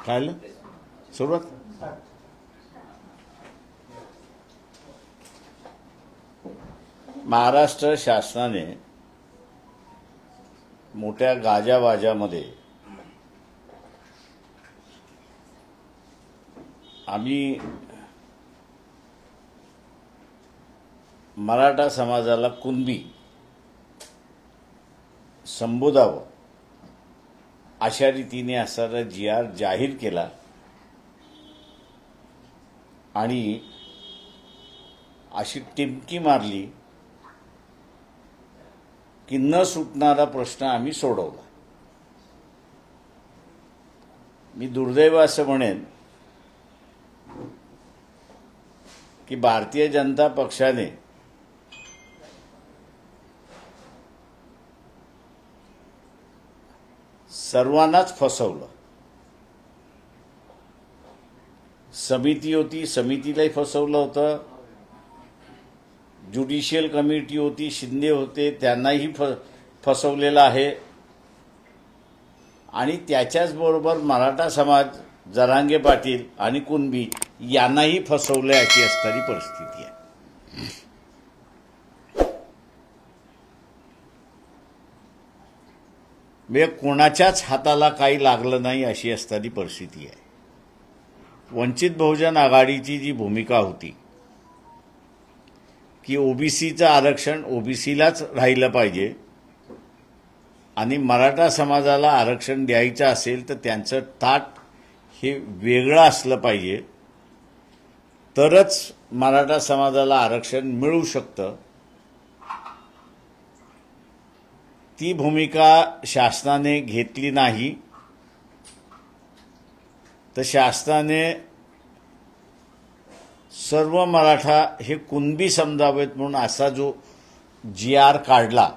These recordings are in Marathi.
काय सुरुवात महाराष्ट्र शासनाने मोठ्या गाजावाजामध्ये आम्ही मराठा समाजाला कुणबी संबोधावं अशा रीतीने असणारा जी.आर. जाहीर केला आणि अशी टिमकी मारली की न सुटणारा प्रश्न आम्ही सोडवला. मी दुर्दैव असं म्हणेन की भारतीय जनता पक्षाने सर्वांनाच फसवलं. समिती होती, समितीलाही फसवलं होतं. ज्युडिशियल कमिटी होती, शिंदे होते, त्यांनाही फसवलेलं आहे. आणि त्याच्याच बरोबर मराठा समाज, जरांगे पाटील आणि कुणबी यांनाही फसवले अशी असणारी परिस्थिती आहे. म्हणजे कोणाच्याच हाताला काही लागलं नाही अशी असणारी परिस्थिती आहे. वंचित बहुजन आघाडीची जी भूमिका होती की ओबीसीचं आरक्षण ओबीसीलाच राहिलं पाहिजे आणि मराठा समाजाला आरक्षण द्यायचं असेल तर त्यांचं ताट हे वेगळं असलं पाहिजे, तरच मराठा समाजाला आरक्षण मिळू शकतं. ती भूमिका शासनाने घेतली नाही. तर शासनाने सर्व मराठा हे कुणबी समजावेत म्हणून असा जो जी.आर. काढला,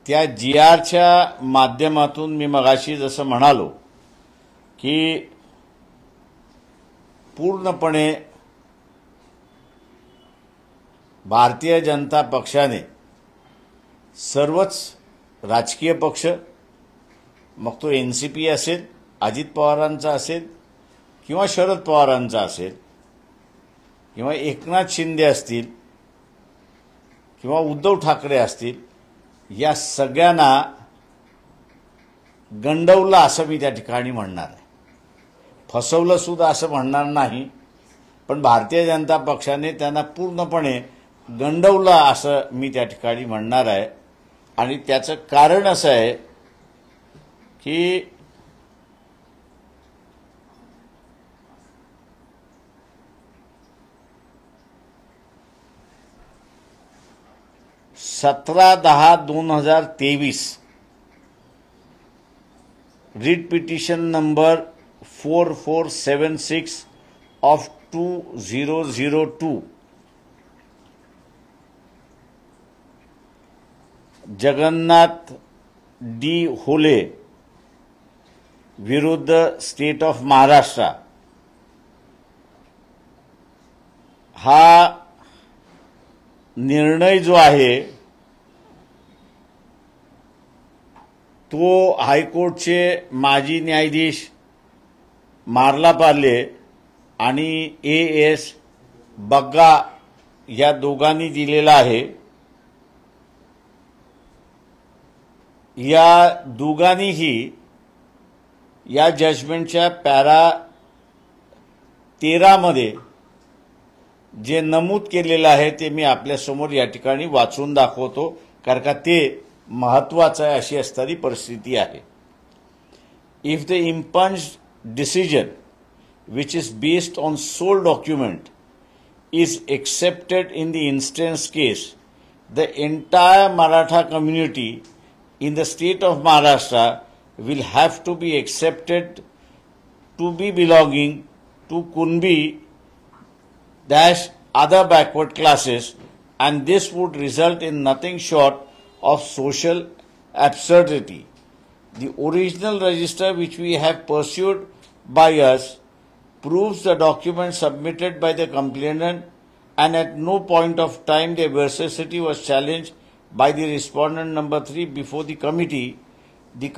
त्या जी.आर.च्या माध्यमातून मी मगाशी जसं म्हणालो की पूर्णपणे भारतीय जनता पक्षाने सर्वच राजकीय पक्ष, मग तो एनसीपी असेल, अजित पवारांचा असेल किंवा शरद पवारांचा असेल किंवा एकनाथ शिंदे असतील किंवा उद्धव ठाकरे असतील, या सगळ्यांना गंडवलं असं मी त्या ठिकाणी म्हणणार आहे. फसवलं सुद्धा असं म्हणणार नाही, पण भारतीय जनता पक्षाने त्यांना पूर्णपणे गंडवलं असं मी त्या ठिकाणी म्हणणार आहे. आणि त्याचं कारण असं आहे की (17/10/2023) writ petition number 4476 of 2002 Jagannath D Hole विरुद्ध स्टेट ऑफ महाराष्ट्र हा निर्णय जो आहे तो हायकोर्टचे माजी न्यायाधीश मार्लापाले आणि ए.एस. बग्गा या दोघांनी दिलेला आहे. या दोघांनीही या जजमेंटच्या पॅरा 13 मध्ये जे नमूद केलेलं आहे ते मी आपल्यासमोर या ठिकाणी वाचून दाखवतो, कारण का ते महत्त्वाचं आहे अशी असणारी परिस्थिती आहे. If the impunged decision which is based on sole document is accepted in the instance case, the entire Maratha community in the state of Maharashtra will have to be accepted to be belonging to Kunbi dash other backward classes, and this would result in nothing short of social absurdity. The original register which we have pursued by us proves the document submitted by the complainant, and at no point of time the veracity was challenged by the respondent number 3 before the committee. The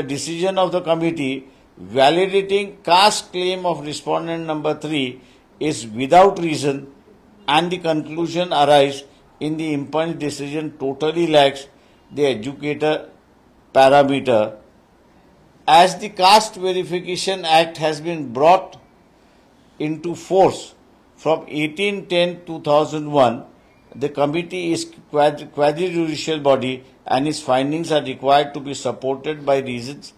decision of the committee validating caste claim of respondent number 3 is without reason, and the conclusion arise in the impunged decision totally lacks the educator parameter. As the Caste Verification Act has been brought into force from 18/10/2001, the committee is quasi-judicial body and its findings are required to be supported by reasons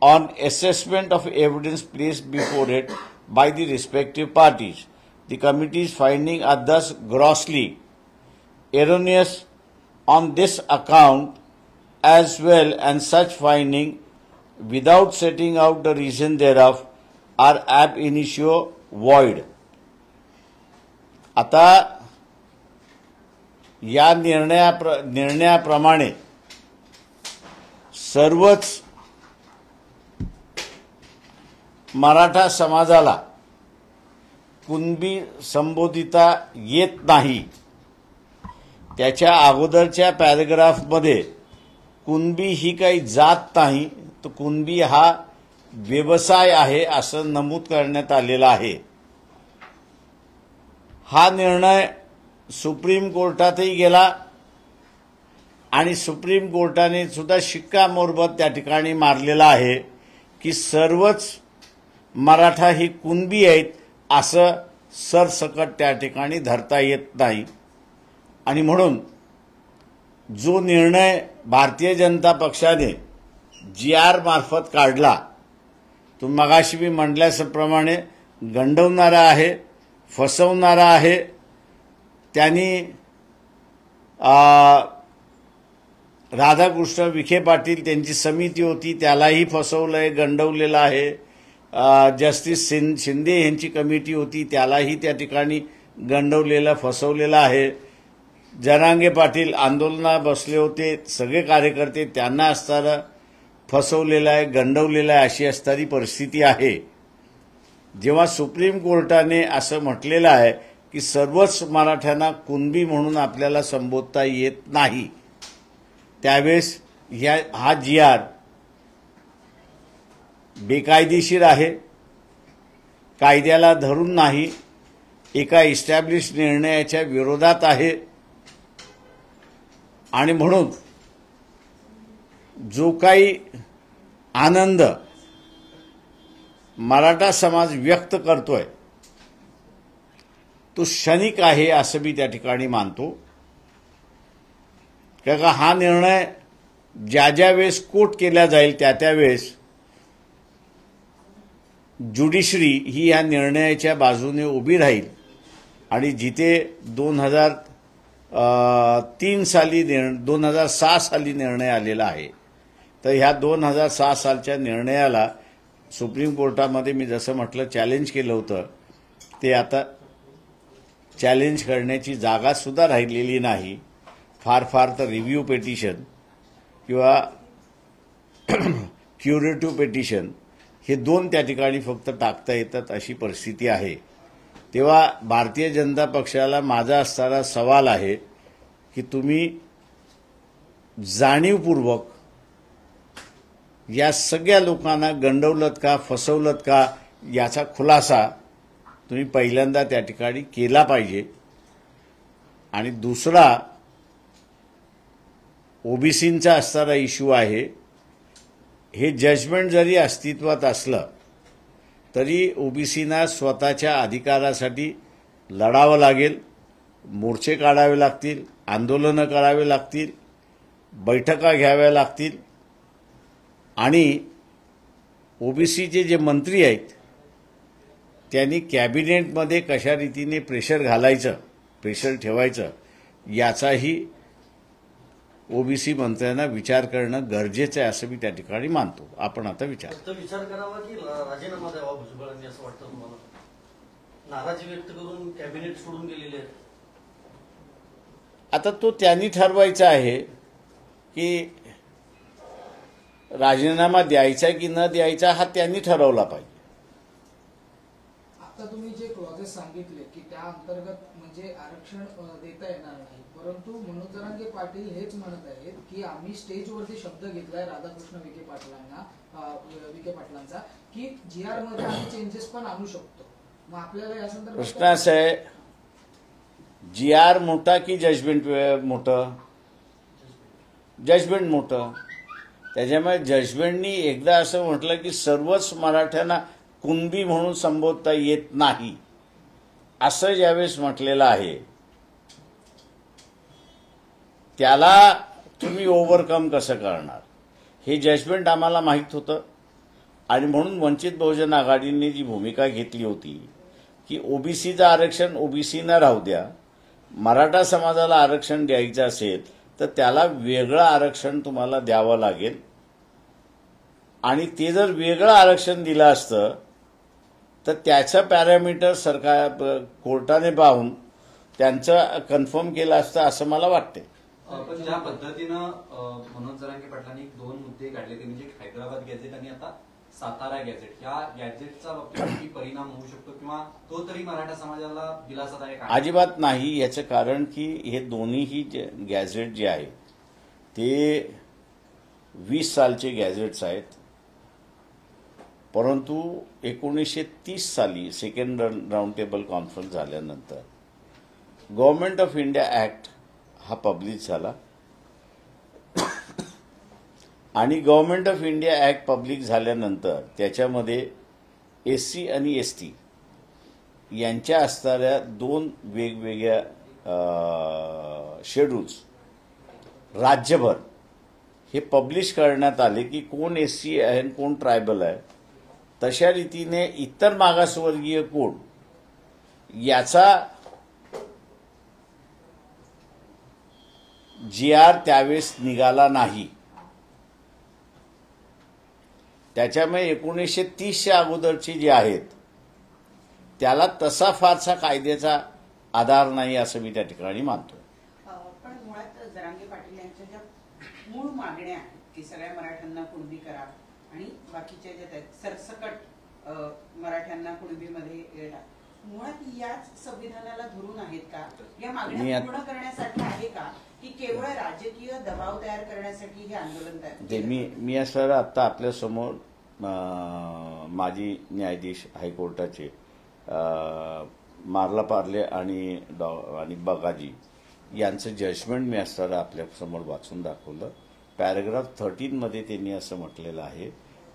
on assessment of evidence placed before it by the respective parties. The committee's findings are thus grossly erroneous on this account as well, and such finding, without setting out the reason thereof, are ab initio void. आता या निर्णयाप्रमाणे सर्वच मराठा समाजाला कुणबी संबोधिता येत नाही. त्याच्या अगोदरच्या पॅराग्राफमध्ये कुणबी ही काही जात नाही, तर कुणबी हा व्यवसाय आहे असं नमूद करण्यात आलेलं आहे. हा निर्णय सुप्रीम कोर्टातही गेला आणि सुप्रीम कोर्टाने सुद्धा शिक्कामोर्तब त्या ठिकाणी मारलेला आहे की सर्वच मराठा ही कुणबी आहेत असं सरसकट त्या ठिकाणी धरता येत नाही. आणि म्हणून जो निर्णय भारतीय जनता पक्षाने GR मार्फत काढला तो मगाशी मी म्हटल्याप्रमाणे गंडवणारा आहे, फसवणारा आहे. त्यांनी राधाकृष्ण विखे पाटील त्यांची समिती होती त्यालाही फसवलंय, गंडवलेलं आहे. जस्टिस शिंदे यांची कमिटी होती त्यालाही त्या ठिकाणी गंडवलेलं, फसवलेलं आहे. जरांगे पाटील आंदोलनात बसले होते, सगळे कार्यकर्ते त्यांना असताना फसवलेलं आहे, गंडवलेलं आहे, अशी असणारी परिस्थिती आहे. जेव्हा सुप्रीम कोर्टाने असं म्हटलेलं आहे की सर्वच मराठ्यांना कुणबी म्हणून आपल्याला संबोधता येत नाही, त्यावेळेस हा GR बेकायदेशीर आहे, कायद्याला धरून नाही, एका इस्टॅब्लिश निर्णयाच्या विरोधात आहे. आणि म्हणून जो काही आनंद मराठा समाज व्यक्त करतोय तो क्षणिक आहे असं मी त्या ठिकाणी मानतो. कारण हा निर्णय ज्या ज्या वेळेस कोर्ट केला जाईल त्या त्यावेळेस ज्युडिशरी ही या निर्णयाच्या बाजूने उभी राहील. आणि जिथे 2006 साली निर्णय आलेला आहे, तर ह्या 2006 सालच्या निर्णयाला सुप्रीम कोर्टामध्ये मी जसं म्हटलं चॅलेंज केलं होतं, ते आता चॅलेंज करण्याची जागा सुद्धा राहिलेली नाही. फार तर रिव्ह्यू पिटिशन किंवा क्युरेटिव्ह पिटिशन हे 2 त्या ठिकाणी फक्त टाकता येतात अशी परिस्थिती आहे. तेव्हा भारतीय जनता पक्षाला माझा असणारा सवाल आहे की तुम्ही जाणीवपूर्वक या सगळ्या लोकांना गंडवलत का, फसवलत का, याचा खुलासा तुम्ही पहिल्यांदा त्या ठिकाणी केला पाहिजे. आणि दुसरा ओबीसींचा असणारा इश्यू आहे. हे जजमेंट जरी अस्तित्वात असलं तरी ओबीसींना स्वतःच्या अधिकारासाठी लढावं लागेल, मोर्चे काढावे लागतील, आंदोलनं करावे लागतील, बैठका घ्याव्या लागतील. आणि ओबीसीचे जे मंत्री आहेत त्यांनी कॅबिनेटमध्ये कशा रीतीने प्रेशर घालायचं, प्रेशर ठेवायचं, याचाही ओबीसी मंत्र्यांना विचार करणं गरजेचं आहे असं मी त्या ठिकाणी मानतो. आपण आता विचार करावा की राजीनामा द्यावा भुजबळांनी असं वाटतं तुम्हाला? नाराजी व्यक्त करून कॅबिनेट सोडून गेलेले आहेत. आता तो त्यांनी ठरवायचा आहे की राजीनामा द्यायचा की न द्यायचा, हा त्यांनी ठरवला पाहिजे. आता तुम्ही जे क्लॉजेस सांगितले की त्या अंतर्गत म्हणजे आरक्षण देता येणार नाही, परंतु मनोज जरांगे पाटील हेच म्हणत आहेत की आम्ही स्टेजवरती शब्द घेतलाय राधाकृष्ण विखे पाटलांचा की GR मध्ये आम्ही चेंजेस पण आणू शकतो. मग आपल्याला या संदर्भात प्रश्न असा आहे, GR मोठा की जजमेंट मोठं? जजमेंट मोठं. त्याच्यामुळे जजमेंटनी एकदा असं म्हटलं की सर्वच मराठ्यांना कुणबी म्हणून संबोधता येत नाही, असं ज्यावेळेस म्हटलेलं आहे त्याला तुम्ही ओव्हरकम कसं करणार? हे जजमेंट आम्हाला माहीत होतं आणि म्हणून वंचित बहुजन आघाडीने जी भूमिका घेतली होती की ओबीसीचं आरक्षण ओबीसीना राहू द्या, मराठा समाजाला आरक्षण द्यायचं असेल तर त्याला वेगळं आरक्षण तुम्हाला द्यावं लागेल आणि ते जर वेगळं आरक्षण दिलं असतं तर त्याचं पॅरामीटर सरकार कोर्टाने पाहून त्यांचं कन्फर्म केलं असतं असं मला वाटते. पण ज्या पद्धतीनं मनोज जरांगे पाटलांनी 2 मुद्दे काढले ते म्हणजे हैदराबाद गॅझेट आणि आता सातारा गॅझेट, या गॅझेटचा बाबतीत किती परिणाम होऊ शकतो किंवा तो तरी मराठा समाजाला दिलासादायक आहे? अजिबात नाही. याचं कारण की हे दोन्हीही गॅझेट जे आहे ते 20 सालचे गॅझेट्स आहेत, परंतु 1930 साली सेकंड राऊंड टेबल कॉन्फरन्स झाल्यानंतर गव्हर्नमेंट ऑफ इंडिया ऍक्ट हा पब्लिश झाला आणि government of India act public झाल्यानंतर त्याच्यामध्ये SC आणि ST यांच्या असणाऱ्या 2 वेगवेगळ्या शेड्यूल्स राज्यभर हे पब्लिश करण्यात आले की कोण SC आहे आणि कोण ट्रायबल आहे. तशा रीतीने इतर मागासवर्गीय कोण याचा GR त्यावेळेस निघाला नाही. त्याच्यामुळे 1930च्या अगोदरचे जे आहेत त्याला तसा फारसा कायद्याचा आधार नाही असं मी त्या ठिकाणी मानतो. पण मुळात जरांगे पाटील यांच्या ज्या मूळ मागण्या आहेत की सगळ्या मराठ्यांना कुणबी करा आणि बाकीच्या ज्या आहेत सरसकट मराठ्यांना कुणबीमध्ये येणार, मुळात याच संविधानाला धरून आहेत का? या मागण्या पूर्ण करण्यासाठी आहे का की केवळ राजकीय दबाव तयार करण्यासाठी हे आंदोलन तयार? मी असं आता आपल्यासमोर माजी न्यायाधीश हायकोर्टाचे मार्ला पार्ले आणि बगाजी यांचं जजमेंट मी असताना आपल्यासमोर वाचून दाखवलं. पॅराग्राफ 13 मध्ये त्यांनी असं म्हटलेलं आहे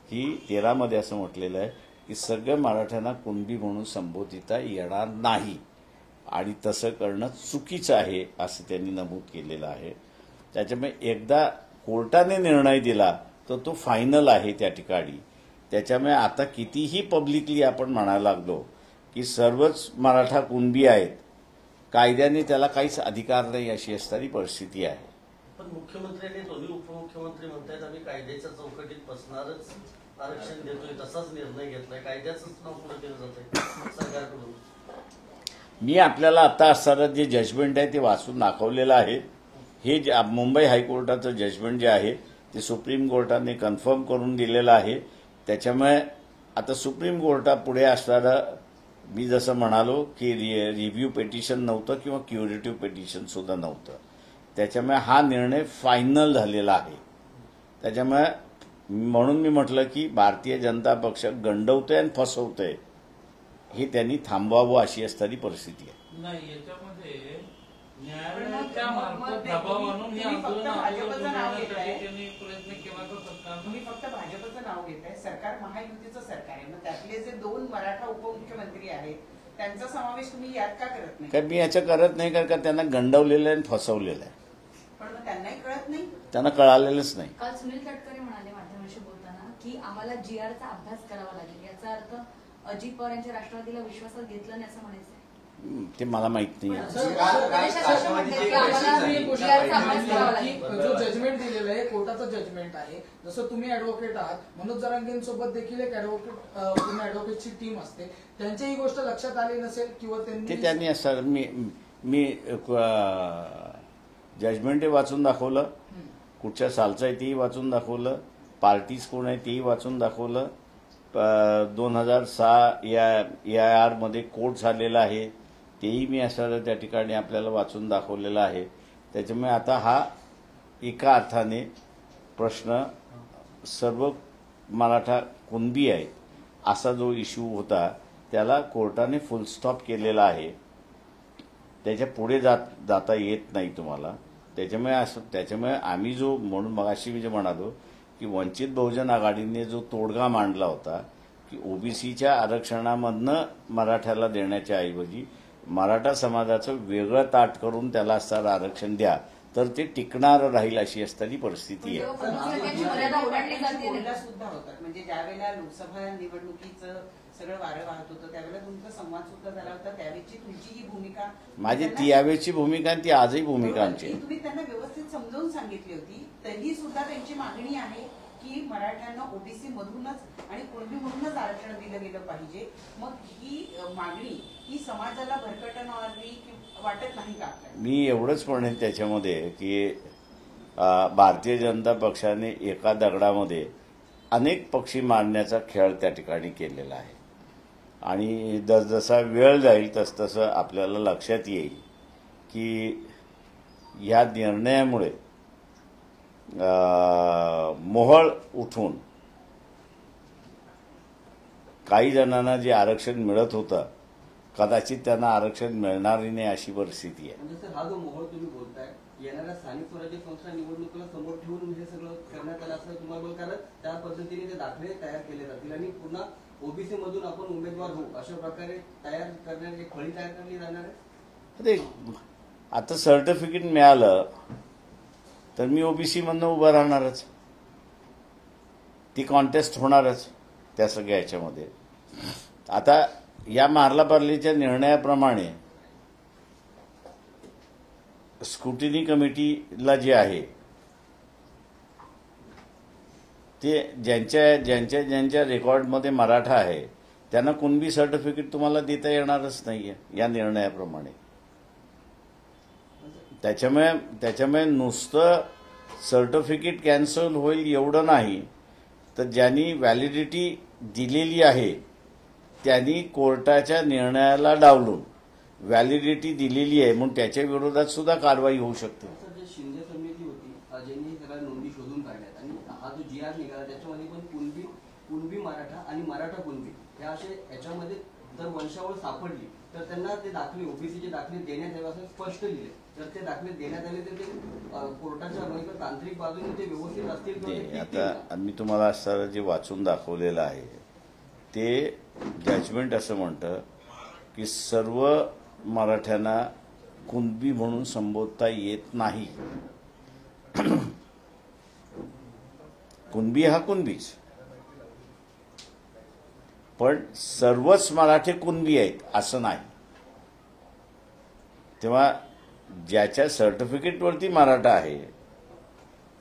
की 13 मध्ये असं म्हटलेलं आहे की सगळ्या मराठ्यांना कुणबी म्हणून संबोधिता येणार नाही आणि तसं करणं चुकीचं आहे असं त्यांनी नमूद केलेलं आहे. त्याच्यामुळे एकदा कोर्टाने निर्णय दिला तर तो फायनल आहे त्या ठिकाणी. त्याच्यामुळे आता कितीही पब्लिकली आपण म्हणायला लागलो की सर्वच मराठा कुणबी आहेत, कायद्याने त्याला काहीच अधिकार नाही अशी असणारी परिस्थिती आहे. पण मुख्यमंत्र्यांनी दोन्ही उपमुख्यमंत्री म्हणतायत आम्ही कायद्याच्या चौकटीत बसणारच आरक्षण देतोय, तसाच निर्णय घेतलाय, कायद्याचंच नाव पुढे केलं जातंय सरकारकडून. मी आपल्याला आता असताना जे जजमेंट आहे ते वाचून दाखवलेलं आहे. हे मुंबई हायकोर्टाचं जजमेंट जे आहे ते सुप्रीम कोर्टाने कन्फर्म करून दिलेलं आहे. त्याच्यामुळे आता सुप्रीम कोर्टापुढे असणारं मी जसं म्हणालो की रिव्ह्यू पिटिशन नव्हतं किंवा क्युरेटिव्ह पिटिशन सुद्धा नव्हतं. त्याच्यामुळे हा निर्णय फायनल झालेला आहे. त्याच्यामुळे म्हणून मी म्हटलं की भारतीय जनता पक्ष गंडवतोय आणि फसवतोय, हे त्यांनी थांबवावं अशी असणारी परिस्थिती आहे. नाही, याच्यामध्ये न्यायालयाच्या मार्फत दबाव आणून हे आंदोलन आंदोलनासाठी त्यांनी प्रयत्न केला तर सरकार. तुम्ही फक्त भाजपचं नाव घेताय. सरकार महायुतीचं सरकार आहे. मग त्यातले जे 2 मराठा उपमुख्यमंत्री आहेत त्यांचा समावेश तुम्ही यात का करत नाही? कारण मी याचं करत नाही कारण का त्यांना गंडवलेलं आहे आणि फसवलेलं आहे. पण मग त्यांनाही कळत नाही. त्यांना कळालेलंच नाही. काल सुनील तटकरे म्हणाले माध्यमांशी बोलताना की आम्हाला GRचा अभ्यास करावा लागेल. याचा अर्थ अजित पवार यांच्या राष्ट्रवादीला विश्वासात घेतलं नाही असं म्हणायचं? ते मला माहित नाही. जो जजमेंट दिलेलं आहे कोर्टाचं जजमेंट आहे. जसं तुम्ही ऍडव्होकेट आहात, मनोज जरांगेंसोबत देखील एक ऍडव्होकेटची टीम असते, त्यांची ही गोष्ट लक्षात आली नसेल किंवा त्यांनी असं मी जजमेंट वाचून दाखवलं, कुठच्या सालचं आहे तेही वाचून दाखवलं, पार्टीज कोण आहे तेही वाचून दाखवलं 2006 या AIR मध्ये कोट झालेला आहे, तेही मी असं त्या ठिकाणी आपल्याला वाचून दाखवलेलं आहे. त्याच्यामुळे आता हा एका अर्थाने प्रश्न सर्व मराठा कुणबी आहेत असा जो इश्यू होता त्याला कोर्टाने फुल स्टॉप केलेला आहे. त्याच्या पुढे जाता येत नाही तुम्हाला. त्याच्यामुळे आम्ही जो म्हणून मगाशी मी जे म्हणालो की वंचित बहुजन आघाडीने जो तोडगा मांडला होता की ओबीसीच्या आरक्षणामधनं मराठ्याला देण्याच्या ऐवजी मराठा समाजाचं वेगळं ताट करून त्याला असं आरक्षण द्या तर ते टिकणार राहील अशी असणारी परिस्थिती आहे. बोलला सुद्धा होतात म्हणजे ज्यावेळेला लोकसभा निवडणुकीचं सगळं वारं वाहत होतं त्यावेळेला तुमचा संवाद सुद्धा झाला होता. त्यावेळची तुमची ही भूमिका माझी ती यावेळची भूमिका आणि ती आजही भूमिका आमची आहे. तुम्ही त्यांना व्यवस्थित समजावून सांगितली होती. तरी सुद्धा त्यांची मागणी आहे की मराठ्यांना ओबीसी मधूनच आणि कुणबी मधूनच आरक्षण दिलं गेलं पाहिजे. मग ही मागणी ही समाजाला भरकटणारी वाटत नाही का? मी एवढंच म्हणेन त्याच्यामध्ये की भारतीय जनता पक्षाने एका दगडामध्ये अनेक पक्षी मारण्याचा खेळ त्या ठिकाणी केलेला आहे आणि जसजसा वेळ जाईल तसतसं आपल्याला लक्षात येईल की या निर्णयामुळे मोहळ उठून काही जणांना जे आरक्षण मिळत होतं कदाचित त्यांना आरक्षण मिळणार नाही अशी परिस्थिती आहे. म्हणजे सर हा जो मोहळ तुम्ही बोलताय येणाऱ्या स्थानिक स्वराज्य संस्था निवडणुकीला समोर ठेवून हे सगळं करण्यात आलं असं तुम्हाला बोल कारण त्या पद्धतीने ते दाखले तयार केले जातील आणि पुन्हा ओबीसी मधून आपण उमेदवार होऊ अशा प्रकारे तयार करण्याची फळी तयार करली जाणार आहे. आता सर्टिफिकेट मिळालं तर मी ओबीसी मधनं उभं राहणारच. ती कॉन्टेस्ट होणारच त्या सगळ्या याच्यामध्ये. आता या मार्लापार्लीच्या निर्णयाप्रमाणे स्क्रुटिनी कमिटीला जे आहे ते ज्यांच्या रेकॉर्डमध्ये मराठा आहे त्यांना कुणबी सर्टिफिकेट तुम्हाला देता येणारच नाहीये या निर्णयाप्रमाणे. त्याच्यामुळे नुसतं सर्टिफिकेट कॅन्सल होईल एवढं नाही तर ज्यांनी व्हॅलिडिटी दिलेली आहे त्यांनी कोर्टाच्या निर्णयाला डावलून व्हॅलिडिटी दिलेली आहे म्हणून त्याच्या विरोधात सुद्धा कारवाई होऊ शकते. जे शिंदे समिती होती ज्यांनी सगळ्या नोंदी शोधून काढल्यात आणि हा जो GR निघाला त्याच्यामध्ये पण कुणबी मराठा आणि मराठा कुणबी या असे याच्यामध्ये जर वंशावळ सापडली तर त्यांना ते दाखले ओबीसीचे दाखले देण्यात यावे असं स्पष्ट लिहिले. जर ते दाखले देण्यात आले तर ते कोर्टाच्या तांत्रिक बाजूने ते व्यवस्थित असतील. आता मी तुम्हाला असं जे वाचून दाखवलेलं आहे ते जजमेंट असं म्हणतं की सर्व मराठ्यांना कुणबी म्हणून संबोधता येत नाही. कुणबी हा कुणबीच पण सर्वच मराठी कुणबी आहेत असं नाही. तेव्हा ज्याच्या सर्टिफिकेटवरती मराठा आहे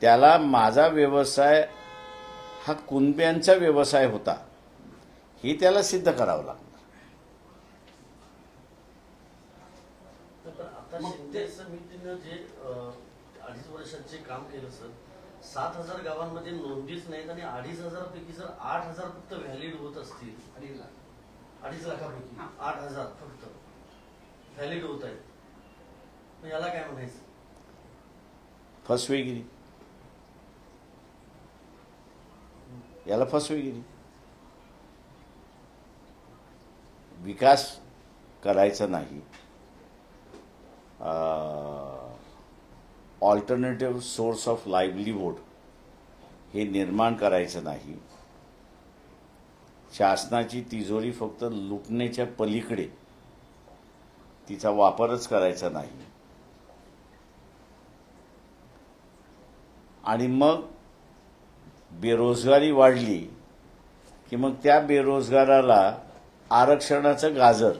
त्याला माझा व्यवसाय हा कुणब्यांचा व्यवसाय होता हे त्याला सिद्ध करावं लागतं. आता शिंदे समितीनं जे 2.5 वर्षात जे काम केलं सर 7,000 गावांमध्ये नोंदीच नाहीत आणि 2,500 पैकी सर 8,000 फक्त व्हॅलिड होत असतील. 2.5 लाखापैकी 8,000 फक्त व्हॅलिड होत आहेत. याला काय म्हणायचं? फसवेगिरी. याला फसवेगिरी. विकास करायचा नाही, ऑल्टरनेटिव्ह सोर्स ऑफ लाईव्हलीहूड हे निर्माण करायचं नाही, शासनाची तिजोरी फक्त लुटण्याच्या पलीकडे तिचा वापरच करायचा नाही आणि मग बेरोजगारी वाढली की मग त्या बेरोजगाराला आरक्षणाचं गाजर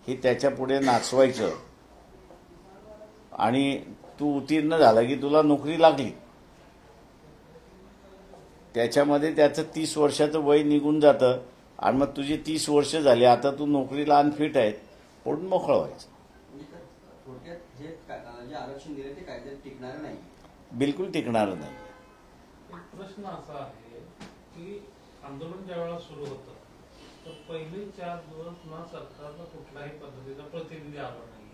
हे त्याच्या पुढे नाचवायचं आणि तू उत्तीर्ण झाला की तुला नोकरी लागली. त्याच्यामध्ये त्याचं 30 वर्षाचं वय निघून जातं आणि मग तुझी 30 वर्ष झाली आता तू नोकरीला अनफिट आहेत म्हणून मोकळं व्हायचं. थोडक्यात जे आरक्षण दिले ते कायद्यात टिकणार नाही. बिलकुल टिकणार नाही. प्रश्न असा आहे की आंदोलन ज्या वेळेला सुरू होतं तर पहिले 4 दिवस ना सरकारचा कुठल्याही पद्धतीचा प्रतिनिधी आला नाही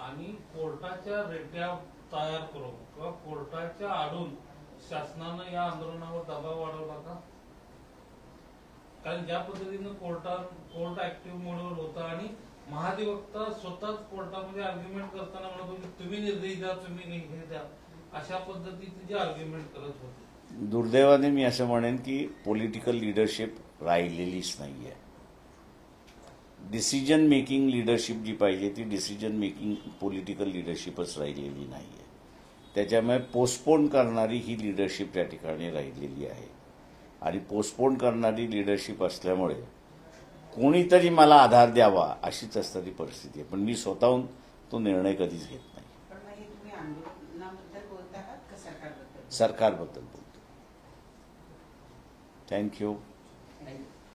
आणि कोर्टाच्या रेट्या तयार करून किंवा कोर्टाच्या आडून शासनानं या आंदोलनावर दबाव वाढवला का? कारण ज्या पद्धतीनं कोर्ट ऍक्टिव्ह मोडवर होता आणि महाधिवक्ता स्वतःच कोर्टामध्ये आर्ग्युमेंट करताना म्हणत होते तुम्ही निर्देश द्या, तुम्ही हे द्या, अशा पद्धतीची जी आर्ग्युमेंट करत होते. दुर्दैवाने मी असं म्हणेन की पॉलिटिकल लिडरशिप राहिलेलीच नाही आहे. डिसिजन मेकिंग लिडरशिप जी पाहिजे ती डिसिजन मेकिंग पॉलिटिकल लिडरशिपच राहिलेली नाही आहे. त्याच्यामुळे पोस्टपोन करणारी ही लिडरशिप त्या ठिकाणी राहिलेली आहे आणि पोस्टपोन करणारी लिडरशिप असल्यामुळे कोणीतरी मला आधार द्यावा अशीच असणारी परिस्थिती आहे. पण मी स्वतःहून तो निर्णय कधीच घेत नाही. पण मग हे तुम्ही आंदोलनाबद्दल बोलत आहात का सरकारबद्दल? सरकारबद्दल बोलतो. थँक्यू. थँक्यू.